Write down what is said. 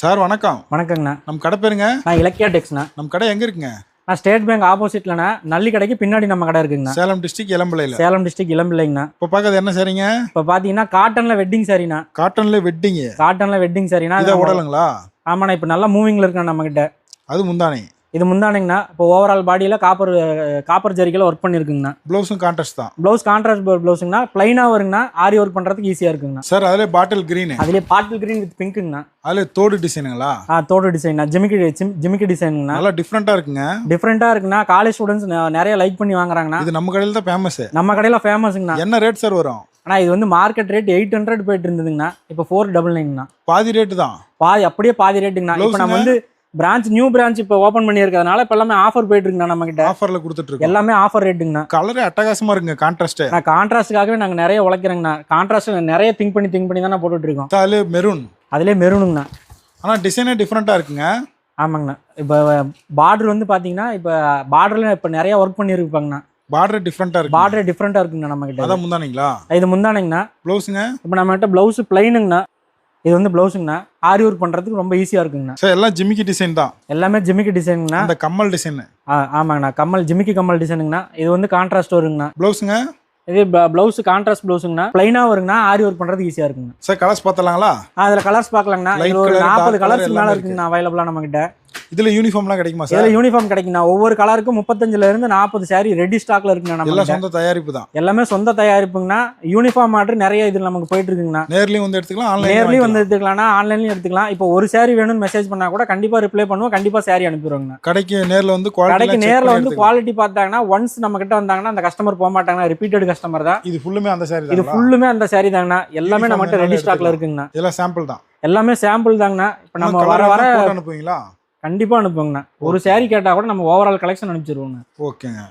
Sir வணக்கம். வணக்கங்கண்ணா. நம்ம கடை பேருங்க? நான் இலக்கியா டெக்ஸ்ண்ணா. நம்ம கடை எங்க இருக்குங்க? நான் ஸ்டேட் பேங்க் ஆப்போசிட்லண்ணா, நல்லி கடைக்கு பின்னாடி நம்ம கடை இருக்குங்கண்ணா. சேலம் டிஸ்ட்ரிக்ட் இளம்பிள்ளையில. சேலம் டிஸ்ட்ரிக்ட் இளம்பிள்ளைங்கண்ணா. இப்போ பார்க்கறது என்ன சரிங்க? இப்போ பார்த்தீங்கன்னா காட்டன்ல வெட்டிங் சாரிண்ணா. காட்டன்ல வெட்டிங் சாரிண்ணா. இதை உடலுங்களா? ஆமாண்ணா, இப்போ நல்லா மூவிங்ல இருக்குண்ணா நம்ம கிட்ட. அது முந்தானே? இது முந்தானேங்கண்ணா. இப்போ ஓவரால் பாடியில் காப்பர் ஜரிகையில் ஒர்க் பண்ணியிருக்குங்கண்ணா. ப்ளவுஸும் கான்ட்ராஸ்ட் தான்? ப்ளவுஸ் கான்ட்ராஸ்ட் ப்ளவுஸுங்கண்ணா. பிளைனாக வருங்கண்ணா. ஆரி ஒர்க் பண்ணுறதுக்கு ஈஸியாக இருக்குங்கண்ணா. சார் அதிலே பாட்டில் கிரீன்? அதிலே பாட்டில் கிரீன் வித் பிங்க்குங்கண்ணா. அதில் தோடு டிசைனுங்களா? தோடு டிசைன், ஜிமிக்கி டிசைனுங்கண்ணா. நல்லா டிஃப்ரெண்ட்டாக இருக்குங்க. டிஃப்ரெண்ட்டாக இருக்குண்ணா. காலேஜ் ஸ்டூடெண்ட்ஸ் நிறைய லைக் பண்ணி வாங்குறாங்கண்ணா. இது நம்ம கடையில் தான் ஃபேமஸ். நம்ம கடையில் ஃபேமஸுங்கண்ணா. என்ன ரேட் சார் வரும்? ஆனால் இது வந்து மார்க்கெட் ரேட் 800 போயிட்டு இருந்ததுங்கண்ணா. இப்போ 499ங்கண்ணா. பாதி ரேட்டு தான்? அப்படியே பாதி ரேட்டுங்கண்ணா. இப்போ நம்ம வந்து நியூ பிரான்ச் இப்போ ஓப்பன் பண்ணியிருக்கிறதுனால இப்போ எல்லாமே ஆஃபர் போயிட்டு இருக்குண்ணா. நம்ம கிட்ட ஆஃபர்ல கொடுத்துட்டு இருக்கோம். எல்லாமே ஆஃபர் ரேட்டுங்கண்ணா. கலரே அட்டகாசமா இருக்குங்க. கான்ட்ராஸ்ட். நான் கான்ட்ராஸ்ட்டுக்காகவே நாங்கள் நிறைய உழைக்கிறேங்கண்ணா. கான்ட்ராஸ்ட் நிறைய திங்க் பண்ணி தானே போட்டுட்டு இருக்கோம். அதிலே மெரூனுங்கண்ணா. ஆனால் டிசைனே டிஃப்ரெண்ட்டாக இருக்குங்க. ஆமாங்கண்ணா. இப்போ பார்டர் வந்து பார்த்தீங்கன்னா, இப்போ பார்டர்ல இப்போ நிறைய ஒர்க் பண்ணியிருப்பாங்கண்ணா. பார்டர் டிஃப்ரெண்ட்டாக இருக்குங்கண்ணா நம்ம கிட்ட. அதான் முந்தானீங்களா? இது முந்தானேங்கண்ணா. ப்ளவுஸுங்க? இப்போ நம்ம கிட்ட ப்ளவுஸ் பிளைனுங்கண்ணா. இது வந்து ப்ளவுஸுங்கண்ணா. ஆரி ஒர்க் பண்ணுறதுக்கு ரொம்ப ஈஸியாக இருக்குங்கண்ணா. சார் எல்லாம் ஜிமிக்கி டிசைன் தான்? எல்லாமே ஜிமிக்கி டிசைனுங்கண்ணா. அந்த கம்மல் டிசைன்? ஆமாங்கண்ணா. ஜிமிக்கி கம்மல் டிசைனுங்கண்ணா. இது வந்து கான்ட்ராஸ்ட் வருங்கண்ணா. ப்ளவுஸுங்க? இது ப்ளவுஸ் கான்ட்ராஸ்ட் ப்ளவுஸுங்கண்ணா. பிளைனாக வருங்கண்ணா. ஆரி ஒர்க் பண்ணுறதுக்கு ஈஸியாக இருக்குங்க. சார் கலர்ஸ் பார்த்தலாங்களா? அதில் கலர்ஸ் பார்க்கலாங்கண்ணா. இது ஒரு 40 கலர்ஸ் மேலே இருக்குங்கண்ணா அவைலபிளாக நம்ம கிட்ட. இதுல யூனிஃபார்ம்லாம் கிடைக்குமா சார்? இதுல யூனிஃபார்ம் கிடைக்குண்ணா. ஒவ்வொரு கலருக்கும் 35ல இருந்து 40 சாரி ரெடி ஸ்டாக்ல இருக்குண்ணா. நம்ம எல்லாம் சொந்த தயாரிப்பு தான்? எல்லாமே சொந்த தயாரிப்புங்கண்ணா. யூனிஃபார்ம் ஆர்டர் நிறைய இதுல நமக்கு போயிட்டு இருக்குங்கண்ணா. நேர்லயும் வந்து எடுத்துக்கலாம், நேர்லயும் வந்து எடுத்துக்கலாம்னா, ஆன்லைன்லயும் எடுத்துக்கலாம். இப்போ ஒரு சாரி வேணும்னு மெசேஜ் பண்ணா கூட கண்டிப்பா ரிப்ளை பண்ணுவோம். கண்டிப்பா சாரி அனுப்பிடுவோங்கண்ணா. கடைக்கு நேர்ல வந்து குவாலிட்டி பார்த்தாங்கன்னா, ஒன்ஸ் நம்ம கிட்ட வந்தாங்கன்னா அந்த கஸ்டமர் போக மாட்டாங்கன்னா, ரிப்பீட்டட் கஸ்டமர் தான். இது ஃபுல்லுமே அந்த சாரி தான்? இது ஃபுல்லுமே அந்த சாரி தாங்கண்ணா. எல்லாமே நம்ம கிட்ட ரெடி ஸ்டாக்ல இருக்குங்கண்ணா. இதெல்லாம் சாம்பிள் தான்? எல்லாமே சாம்பிள் தாங்கண்ணா. இப்போ நம்ம வர அனுப்புவீங்களா? கண்டிப்பா அனுப்புங்கண்ணா. ஒரு சாரி கேட்டா கூட நம்ம ஓவரால் கலெக்ஷன் அனுப்பிச்சிருவோங்க. ஓகேங்க.